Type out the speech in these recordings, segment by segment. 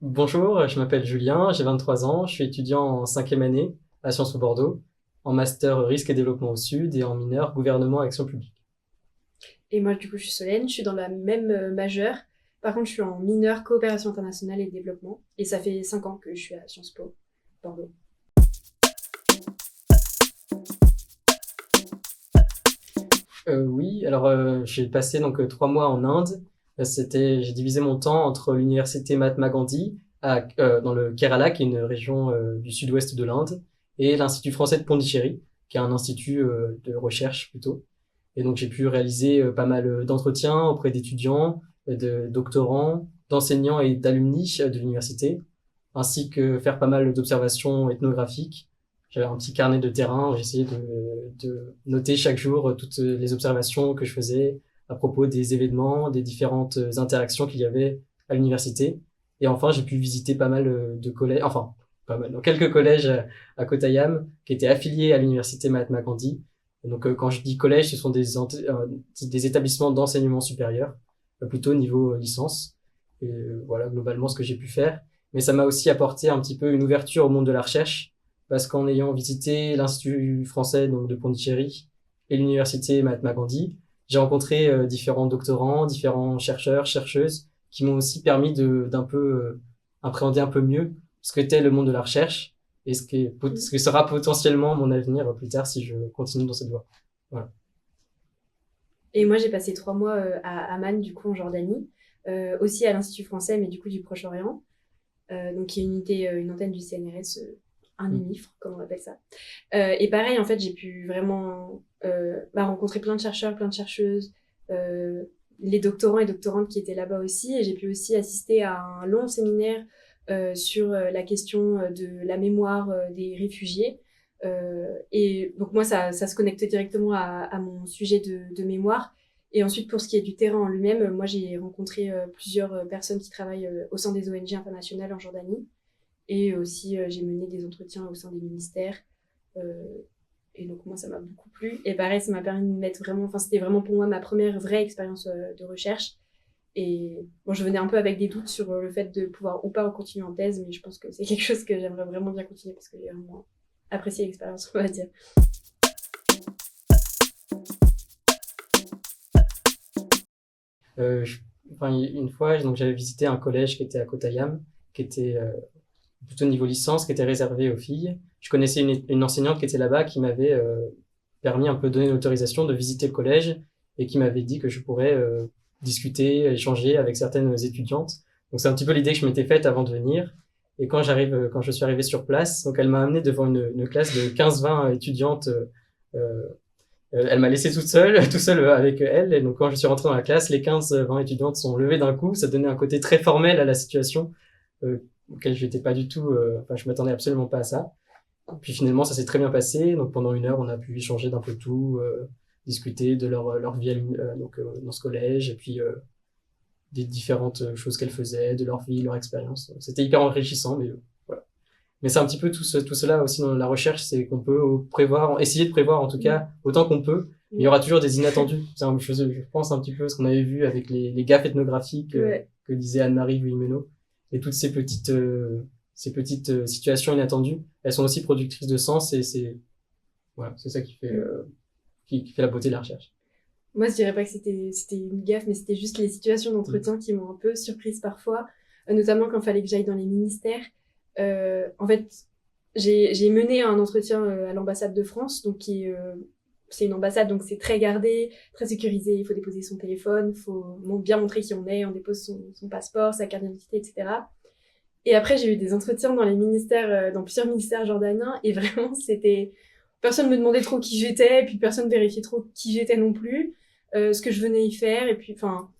Bonjour, je m'appelle Julien, j'ai 23 ans, je suis étudiant en cinquième année à Sciences Po Bordeaux, en master risque et développement au Sud et en mineur gouvernement et action publique. Et moi, du coup, je suis Solène, je suis dans la même majeure. Par contre, je suis en mineur coopération internationale et développement. Et ça fait 5 ans que je suis à Sciences Po Bordeaux. Oui, alors j'ai passé donc 3 mois en Inde. J'ai divisé mon temps entre l'université Mahatma Gandhi dans le Kerala, qui est une région du sud-ouest de l'Inde, et l'Institut français de Pondichéry, qui est un institut de recherche plutôt. Et donc j'ai pu réaliser pas mal d'entretiens auprès d'étudiants, de doctorants, d'enseignants et d'alumni de l'université, ainsi que faire pas mal d'observations ethnographiques. J'avais un petit carnet de terrain où j'essayais de noter chaque jour toutes les observations que je faisais à propos des événements, des différentes interactions qu'il y avait à l'université. Et enfin, j'ai pu visiter pas mal de collèges, enfin, pas mal, dans quelques collèges à Kottayam qui étaient affiliés à l'université Mahatma Gandhi. Et donc, quand je dis collège, ce sont des établissements d'enseignement supérieur, plutôt niveau licence. Et voilà, globalement, ce que j'ai pu faire. Mais ça m'a aussi apporté un petit peu une ouverture au monde de la recherche, parce qu'en ayant visité l'Institut français donc de Pondichéry et l'université Mahatma Gandhi, j'ai rencontré différents doctorants, différents chercheurs, chercheuses, qui m'ont aussi permis d'un peu appréhender un peu mieux ce que qu'était le monde de la recherche et ce que sera potentiellement mon avenir plus tard si je continue dans cette voie. Voilà. Et moi, j'ai passé 3 mois à Amman, du coup, en Jordanie. Aussi à l'Institut français, mais du coup, du Proche-Orient. Donc, qui est une antenne du CNRS, un Mm. émifre, comme on appelle ça. Et pareil, en fait, j'ai pu vraiment rencontrer plein de chercheurs, plein de chercheuses, les doctorants et doctorantes qui étaient là-bas aussi. Et j'ai pu aussi assister à un long séminaire sur la question de la mémoire des réfugiés. Et donc moi, ça se connecte directement à mon sujet de mémoire. Et ensuite, pour ce qui est du terrain en lui-même, moi, j'ai rencontré plusieurs personnes qui travaillent au sein des ONG internationales en Jordanie. Et aussi, j'ai mené des entretiens au sein des ministères. Euh, et donc, moi, ça m'a beaucoup plu. Et pareil, ça m'a permis de mettre vraiment... Enfin, c'était vraiment pour moi ma première vraie expérience de recherche. Et bon, je venais un peu avec des doutes sur le fait de pouvoir ou pas continuer en thèse, mais je pense que c'est quelque chose que j'aimerais vraiment bien continuer parce que j'ai vraiment apprécié l'expérience, on va dire. Euh, je- enfin, une fois, donc j'avais visité un collège qui était à Kottayam, qui était plutôt niveau licence, qui était réservé aux filles. Je connaissais une enseignante qui était là-bas qui m'avait permis un peu donné l'autorisation de visiter le collège et qui m'avait dit que je pourrais discuter, échanger avec certaines étudiantes. Donc c'est un petit peu l'idée que je m'étais faite avant de venir. Et quand je suis arrivé sur place, donc elle m'a amené devant une classe de 15-20 étudiantes. Elle m'a laissé toute seule, tout seul avec elle. Et donc quand je suis rentré dans la classe, les 15-20 étudiantes sont levées d'un coup. Ça donnait un côté très formel à la situation auquel je n'étais pas du tout. Enfin, je m'attendais absolument pas à ça. Puis finalement, ça s'est très bien passé. Donc pendant 1 heure, on a pu échanger d'un peu tout, discuter de leur vie dans ce collège, et puis des différentes choses qu'elles faisaient, de leur vie, leur expérience. C'était hyper enrichissant, mais voilà. Mais c'est un petit peu tout cela aussi dans la recherche, c'est qu'on peut prévoir, essayer de prévoir en tout Mm. cas autant qu'on peut. Mais il y Mm. aura toujours des inattendus. Je pense un petit peu ce qu'on avait vu avec les gaffes ethnographiques Ouais. que disait Anne-Marie Guillemeno. Et toutes ces petites situations inattendues, elles sont aussi productrices de sens et voilà, c'est ça Mm. qui fait la beauté de la recherche. Moi, je dirais pas que c'était une gaffe, mais c'était juste les situations Mm. d'entretien qui m'ont un peu surprise parfois, notamment quand il fallait que j'aille dans les ministères. En fait, j'ai mené un entretien à l'ambassade de France, donc c'est une ambassade, donc c'est très gardé, très sécurisé. Il faut déposer son téléphone, il faut bien montrer qui on est, on dépose son passeport, sa carte d'identité, etc. Et après, j'ai eu des entretiens dans les ministères, dans plusieurs ministères jordaniens, et vraiment, c'était... Personne me demandait trop qui j'étais, et puis personne vérifiait trop qui j'étais non plus, ce que je venais y faire, et puis, enfin,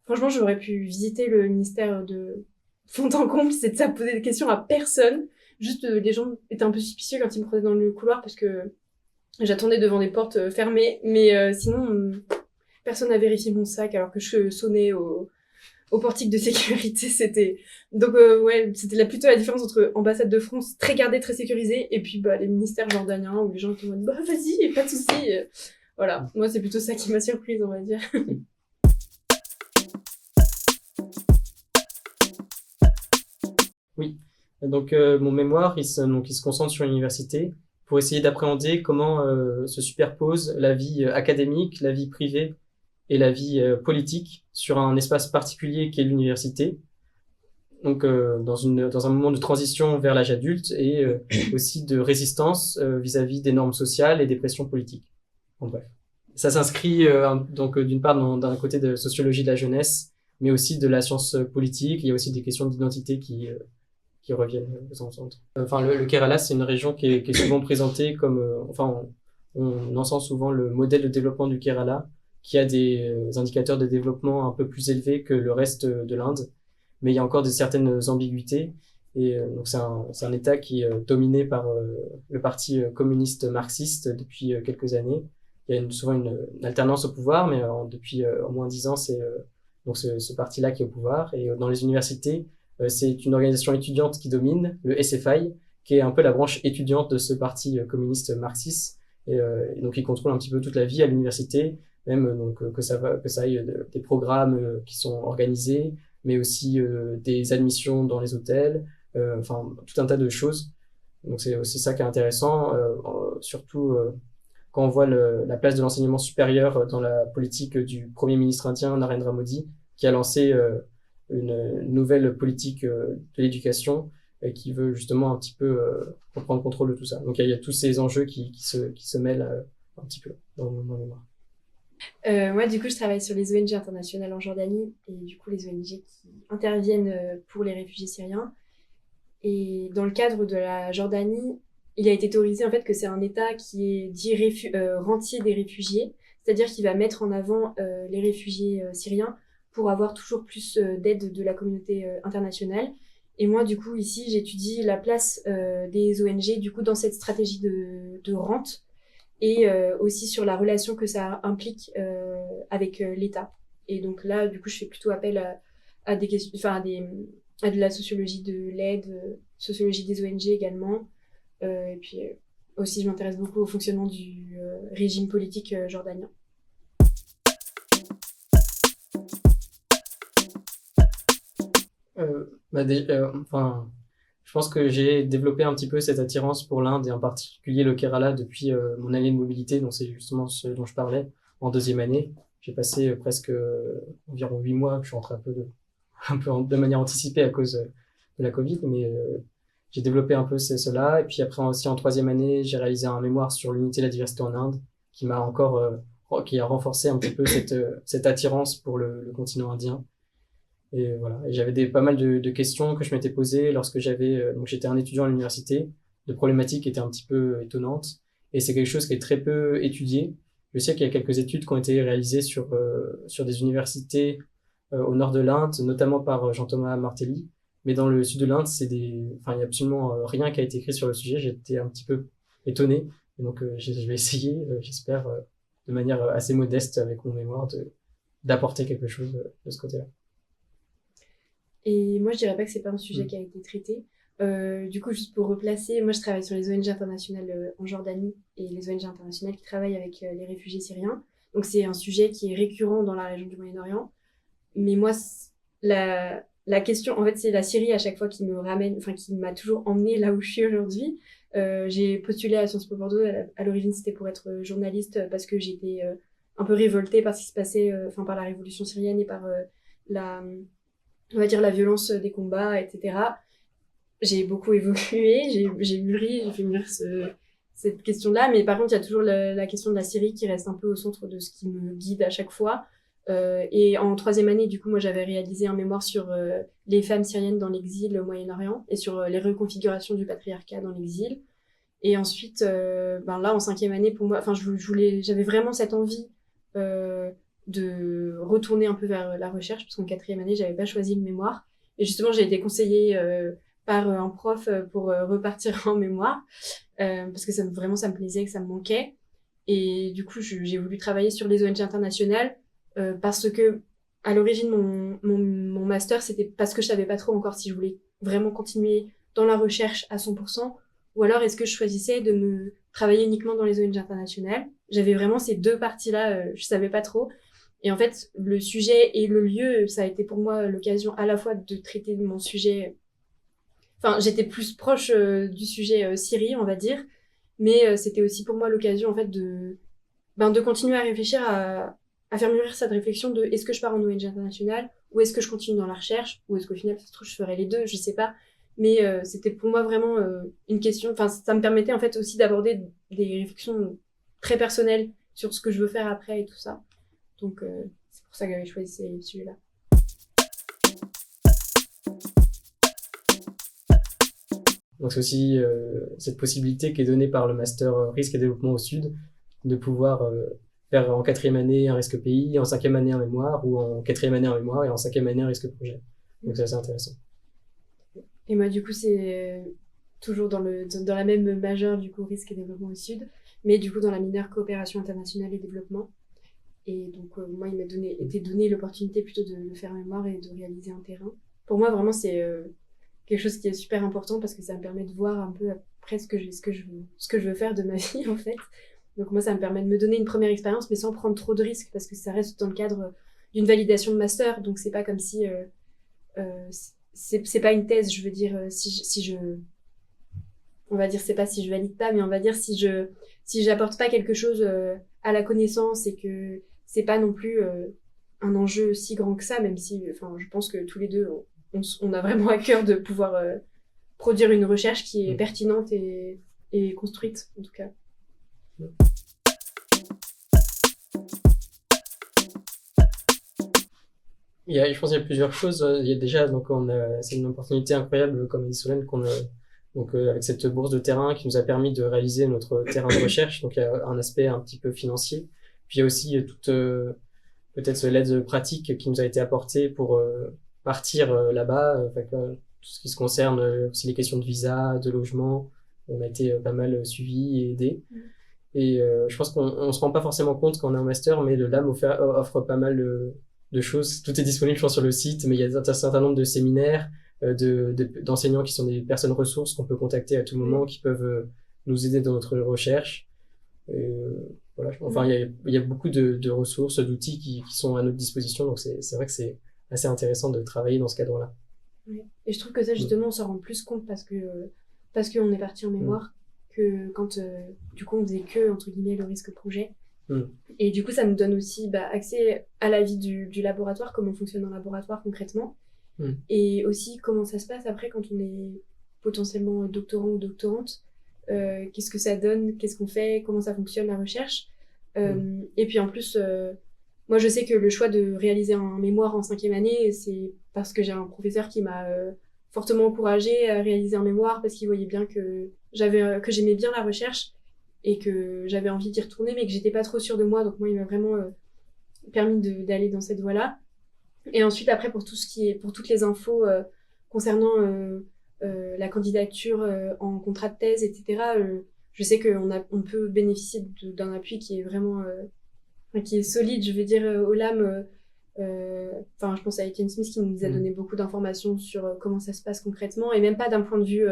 franchement, j'aurais pu visiter le ministère de fond en comble, c'est de ça poser des questions à personne. Juste, les gens étaient un peu suspicieux quand ils me prenaient dans le couloir, parce que j'attendais devant des portes fermées, mais sinon, personne n'a vérifié mon sac alors que je sonnais au portique de sécurité. C'était donc ouais, c'était là plutôt la différence entre ambassade de France très gardée, très sécurisée, et puis bah les ministères jordaniens où les gens étaient en mode bah vas-y, pas de souci. Voilà, moi c'est plutôt ça qui m'a surprise, on va dire. Oui. Donc, mon mémoire, il se concentre sur l'université pour essayer d'appréhender comment se superpose la vie académique, la vie privée et la vie politique sur un espace particulier qui est l'université. Donc, dans un moment de transition vers l'âge adulte et aussi de résistance vis-à-vis des normes sociales et des pressions politiques. En bref. Ça s'inscrit donc d'une part d'un côté de sociologie de la jeunesse, mais aussi de la science politique. Il y a aussi des questions d'identité qui reviennent au centre. Enfin, le Kerala, c'est une région qui est souvent présentée comme, enfin, on entend souvent le modèle de développement du Kerala, qui a des indicateurs de développement un peu plus élevés que le reste de l'Inde, mais il y a encore certaines ambiguïtés. Et donc c'est un État qui est dominé par le parti communiste marxiste depuis quelques années. Il y a souvent une alternance au pouvoir, mais depuis au moins 10 ans, c'est donc ce parti-là qui est au pouvoir. Et dans les universités, c'est une organisation étudiante qui domine, le SFI, qui est un peu la branche étudiante de ce parti communiste marxiste. Et donc, il contrôle un petit peu toute la vie à l'université, même donc que ça aille des programmes qui sont organisés, mais aussi des admissions dans les hôtels, enfin tout un tas de choses. Donc c'est aussi ça qui est intéressant, surtout quand on voit la place de l'enseignement supérieur dans la politique du Premier ministre indien Narendra Modi, qui a lancé une nouvelle politique de l'éducation et qui veut justement un petit peu reprendre contrôle de tout ça. Donc il y a tous ces enjeux qui se mêlent un petit peu dans le mémoire. Moi, du coup, je travaille sur les ONG internationales en Jordanie et du coup, les ONG qui interviennent pour les réfugiés syriens. Et dans le cadre de la Jordanie, il a été théorisé en fait que c'est un État qui est dit rentier des réfugiés, c'est-à-dire qu'il va mettre en avant les réfugiés syriens pour avoir toujours plus d'aide de la communauté internationale. Et moi, du coup, ici, j'étudie la place des ONG du coup dans cette stratégie de rente et aussi sur la relation que ça implique avec l'État. Et donc là, du coup, je fais plutôt appel à des questions, enfin à de la sociologie de l'aide, sociologie des ONG également. Et puis aussi, je m'intéresse beaucoup au fonctionnement du régime politique jordanien. Enfin, je pense que j'ai développé un petit peu cette attirance pour l'Inde et en particulier le Kerala depuis mon année de mobilité. Donc c'est justement ce dont je parlais en deuxième année. J'ai passé presque environ 8 mois. Je suis rentré un peu de manière anticipée à cause de la Covid, mais j'ai développé un peu cela. Et puis après aussi en troisième année, j'ai réalisé un mémoire sur l'unité et la diversité en Inde qui m'a encore qui a renforcé un petit peu cette attirance pour le continent indien. Et voilà. Et j'avais pas mal de questions que je m'étais posées lorsque donc j'étais un étudiant à l'université, de problématiques qui étaient un petit peu étonnantes. Et c'est quelque chose qui est très peu étudié. Je sais qu'il y a quelques études qui ont été réalisées sur des universités au nord de l'Inde, notamment par Jean-Thomas Martelly. Mais dans le sud de l'Inde, enfin, il y a absolument rien qui a été écrit sur le sujet. J'étais un petit peu étonné. Et donc, je vais essayer, j'espère, de manière assez modeste avec mon mémoire, d'apporter quelque chose de ce côté-là. Et moi, je dirais pas que c'est pas un sujet qui a été traité. Du coup, juste pour replacer, moi, je travaille sur les ONG internationales en Jordanie et les ONG internationales qui travaillent avec les réfugiés syriens. Donc, c'est un sujet qui est récurrent dans la région du Moyen-Orient. Mais moi, la question, en fait, c'est la Syrie à chaque fois qui me ramène, enfin, qui m'a toujours emmenée là où je suis aujourd'hui. J'ai postulé à Sciences Po Bordeaux. À l'origine, c'était pour être journaliste parce que j'étais un peu révoltée par ce qui se passait, enfin, par la révolution syrienne et par on va dire la violence des combats, etc. J'ai beaucoup évolué, j'ai mûri, j'ai fait mûrir cette question-là, mais par contre, il y a toujours la question de la Syrie qui reste un peu au centre de ce qui me guide à chaque fois. Et en troisième année, du coup, moi, j'avais réalisé un mémoire sur les femmes syriennes dans l'exil au Moyen-Orient et sur les reconfigurations du patriarcat dans l'exil. Et ensuite, là, en cinquième année, pour moi, enfin, j'avais vraiment cette envie de retourner un peu vers la recherche, parce qu'en quatrième année, j'avais pas choisi le mémoire. Et justement, j'ai été conseillée par un prof pour repartir en mémoire, parce que vraiment, ça me plaisait, que ça me manquait. Et du coup, j'ai voulu travailler sur les ONG internationales, parce que à l'origine, mon master, c'était parce que je savais pas trop encore si je voulais vraiment continuer dans la recherche à 100%, ou alors est-ce que je choisissais de me travailler uniquement dans les ONG internationales. J'avais vraiment ces deux parties-là, je savais pas trop. Et en fait, le sujet et le lieu, ça a été pour moi l'occasion à la fois de traiter de mon sujet Enfin, j'étais plus proche du sujet Syrie, on va dire, mais c'était aussi pour moi l'occasion en fait de continuer à réfléchir à faire mûrir cette réflexion de est-ce que je pars en ONG internationale ou est-ce que je continue dans la recherche ou est-ce qu'au final ça se trouve je ferai les deux, je sais pas. Mais c'était pour moi vraiment une question. Enfin, ça me permettait en fait aussi d'aborder des réflexions très personnelles sur ce que je veux faire après et tout ça. Donc c'est pour ça que j'avais choisi ces sujets-là. Donc c'est aussi cette possibilité qui est donnée par le master risque et développement au Sud de pouvoir faire en 4e année un risque pays, en 5e année un mémoire, ou en 4e année un mémoire et en 5e année un risque projet. Donc c'est assez intéressant. Et moi du coup c'est toujours dans la même majeure du coup risque et développement au Sud, mais du coup dans la mineure coopération internationale et développement. Et donc moi il m'a été donné l'opportunité plutôt de faire un mémoire et de réaliser un terrain. Pour moi vraiment c'est quelque chose qui est super important parce que ça me permet de voir un peu après ce que je veux faire de ma vie en fait. Donc moi ça me permet de me donner une première expérience mais sans prendre trop de risques parce que ça reste dans le cadre d'une validation de master, donc c'est pas comme si c'est pas une thèse, je veux dire si je on va dire c'est pas si je valide pas, mais on va dire si j'apporte pas quelque chose à la connaissance et que c'est pas non plus un enjeu si grand que ça, même si enfin je pense que tous les deux on a vraiment à cœur de pouvoir produire une recherche qui est pertinente et construite en tout cas. Je pense qu'il y a plusieurs choses. Il y a déjà, donc, c'est une opportunité incroyable, comme a dit Solène, avec cette bourse de terrain qui nous a permis de réaliser notre terrain de recherche. Donc, il y a un aspect un petit peu financier. Puis, il y a aussi toute, peut-être l'aide pratique qui nous a été apportée pour partir là-bas. Tout ce qui se concerne aussi les questions de visa, de logement. On a été pas mal suivis et aidés. Et je pense qu'on se rend pas forcément compte quand on est en master, mais le LAM offre pas mal de choses. Tout est disponible, je pense, sur le site, mais il y a un certain nombre de séminaires, d'enseignants qui sont des personnes ressources qu'on peut contacter à tout moment, qui peuvent nous aider dans notre recherche. Voilà. Enfin, il y a beaucoup de ressources, d'outils qui sont à notre disposition, donc c'est vrai que c'est assez intéressant de travailler dans ce cadre-là. Oui. Et je trouve que ça, justement, on s'en rend plus compte parce qu'on est parti en mémoire que quand, du coup, on faisait que, entre guillemets, le risque projet. Et du coup, ça nous donne aussi accès à la vie du laboratoire, comment fonctionne un laboratoire concrètement, et aussi comment ça se passe après quand on est potentiellement doctorant ou doctorante, qu'est-ce que ça donne, qu'est-ce qu'on fait, comment ça fonctionne la recherche. Et puis en plus, moi je sais que le choix de réaliser un mémoire en 5e année, c'est parce que j'ai un professeur qui m'a fortement encouragée à réaliser un mémoire parce qu'il voyait bien que j'aimais bien la recherche et que j'avais envie d'y retourner mais que j'étais pas trop sûre de moi, donc moi il m'a vraiment permis d'aller dans cette voie-là. Et ensuite après pour toutes les infos concernant la candidature en contrat de thèse, etc., je sais qu'on peut bénéficier d'un appui qui est vraiment qui est solide, je veux dire au LAM. Enfin je pense à Etienne Smith qui nous a donné beaucoup d'informations sur comment ça se passe concrètement, et même pas d'un point de vue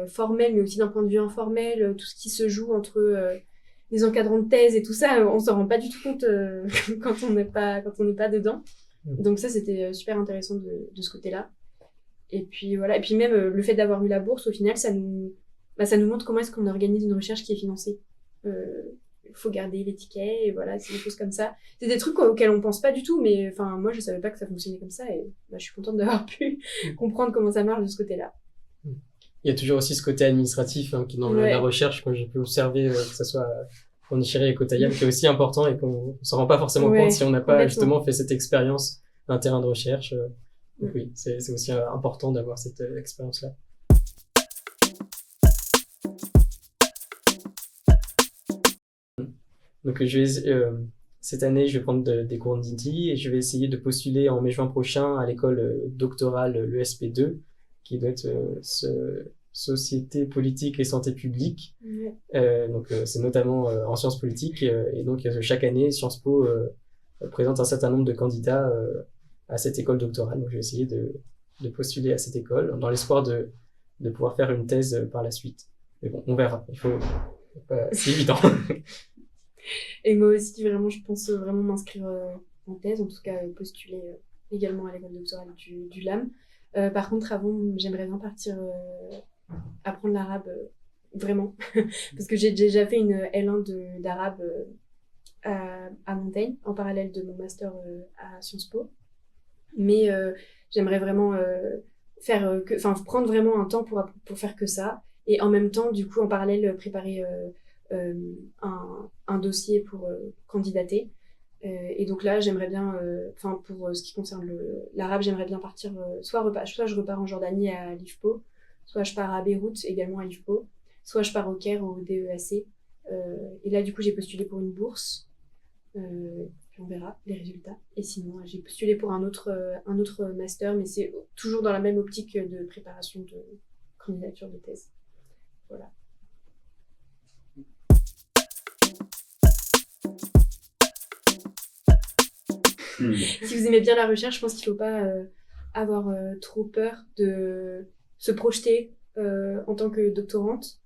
formel, mais aussi d'un point de vue informel, tout ce qui se joue entre les encadrants de thèse et tout ça, on s'en rend pas du tout compte quand on n'est pas dedans. Donc ça, c'était super intéressant de ce côté-là. Et puis voilà, et puis même le fait d'avoir eu la bourse, au final, ça nous montre comment est-ce qu'on organise une recherche qui est financée. Il faut garder les tickets, et voilà, c'est des choses comme ça. C'est des trucs auxquels on pense pas du tout, mais enfin moi je savais pas que ça fonctionnait comme ça, et je suis contente d'avoir pu comprendre comment ça marche de ce côté-là. Il y a toujours aussi ce côté administratif qui dans la recherche, quand j'ai pu observer, que ce soit en Ichiré et Kotayam, qui est aussi important et qu'on s'en rend pas forcément compte si on n'a pas justement fait cette expérience d'un terrain de recherche. Donc oui, c'est aussi important d'avoir cette expérience-là. Donc cette année, je vais prendre des cours d'INTI et je vais essayer de postuler en mai-juin prochain à l'école doctorale, l'ESP2, qui doit être Société politique et santé publique. Donc c'est notamment en sciences politiques, et donc chaque année Sciences Po présente un certain nombre de candidats à cette école doctorale. Donc je vais essayer de postuler à cette école dans l'espoir de pouvoir faire une thèse par la suite. Mais bon, on verra. C'est évident. Et moi aussi, vraiment, je pense vraiment m'inscrire en thèse, en tout cas postuler également à l'école doctorale du LAM. Par contre, avant, j'aimerais bien partir apprendre l'arabe vraiment. Parce que j'ai déjà fait une L1 d'arabe à Montaigne, en parallèle de mon master à Sciences Po. Mais j'aimerais vraiment prendre vraiment un temps pour faire que ça. Et en même temps, du coup, en parallèle, préparer un dossier pour candidater. Et donc là, j'aimerais bien, pour ce qui concerne l'arabe, j'aimerais bien partir, soit je repars en Jordanie à l'IFPO, soit je pars à Beyrouth, également à l'IFPO, soit je pars au Caire au DEAC. Et là, du coup, j'ai postulé pour une bourse. Puis on verra les résultats. Et sinon, j'ai postulé pour un autre master, mais c'est toujours dans la même optique de préparation de candidature de thèse. Voilà. Si vous aimez bien la recherche, je pense qu'il ne faut pas avoir trop peur de se projeter en tant que doctorante,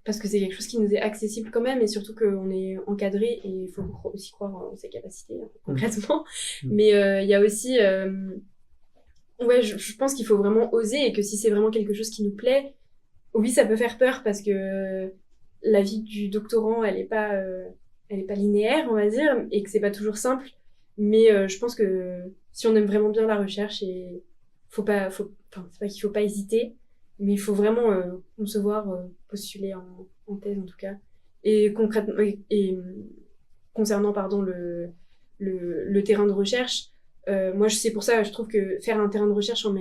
parce que c'est quelque chose qui nous est accessible quand même, et surtout qu'on est encadré, et il faut aussi croire en ses capacités, concrètement. Mais il y a aussi... je pense qu'il faut vraiment oser, et que si c'est vraiment quelque chose qui nous plaît, oui, ça peut faire peur, parce que la vie du doctorant, elle est pas linéaire, on va dire, et que c'est pas toujours simple. Mais je pense que si on aime vraiment bien la recherche, c'est pas qu'il faut pas hésiter, mais il faut vraiment concevoir, postuler en thèse en tout cas. Et concrètement, concernant le terrain de recherche, moi c'est pour ça je trouve que faire un terrain de recherche en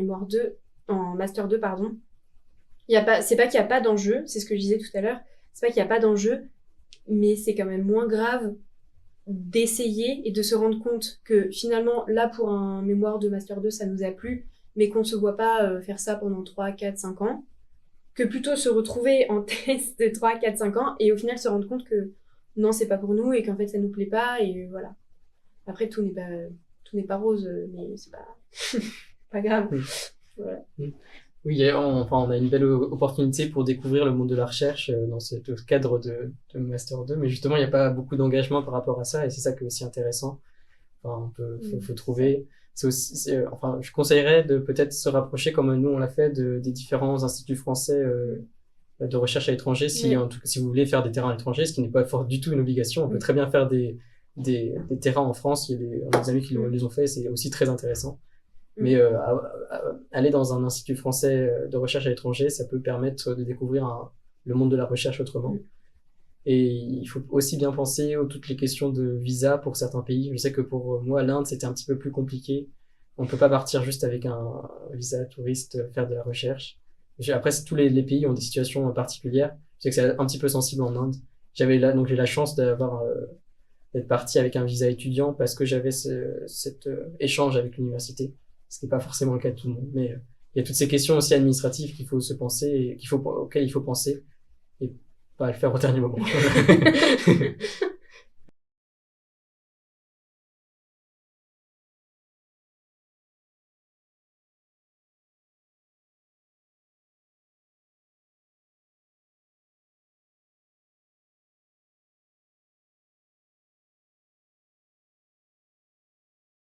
master 2, pardon, c'est pas qu'il n'y a pas d'enjeu, c'est ce que je disais tout à l'heure, c'est pas qu'il n'y a pas d'enjeu, mais c'est quand même moins grave d'essayer et de se rendre compte que finalement, là, pour un mémoire de Master 2, ça nous a plu, mais qu'on ne se voit pas faire ça pendant 3, 4, 5 ans, que plutôt se retrouver en thèse de 3, 4, 5 ans et au final se rendre compte que non, c'est pas pour nous et qu'en fait, ça nous plaît pas, et voilà. Après, tout n'est pas rose, mais c'est pas grave. Oui. Voilà. Oui, on a une belle opportunité pour découvrir le monde de la recherche dans ce cadre de Master 2, mais justement, il n'y a pas beaucoup d'engagement par rapport à ça, et c'est ça qui est aussi intéressant. Faut trouver. C'est aussi, je conseillerais de peut-être se rapprocher, comme nous on l'a fait, des différents instituts français de recherche à l'étranger, si vous voulez faire des terrains à l'étranger, ce qui n'est pas du tout une obligation. On peut très bien faire des terrains en France. On a des amis qui les ont fait, c'est aussi très intéressant. Mais aller dans un institut français de recherche à l'étranger, ça peut permettre de découvrir le monde de la recherche autrement. Et il faut aussi bien penser aux toutes les questions de visa pour certains pays. Je sais que pour moi, l'Inde, c'était un petit peu plus compliqué. On peut pas partir juste avec un visa touriste faire de la recherche. Après, tous les pays ont des situations particulières. Je sais que c'est un petit peu sensible en Inde. J'ai la chance d'être parti avec un visa étudiant parce que j'avais cet échange avec l'université. Ce qui n'est pas forcément le cas de tout le monde. Mais il y a toutes ces questions aussi administratives qu'il faut se penser et auxquelles il faut penser et pas le faire au dernier moment.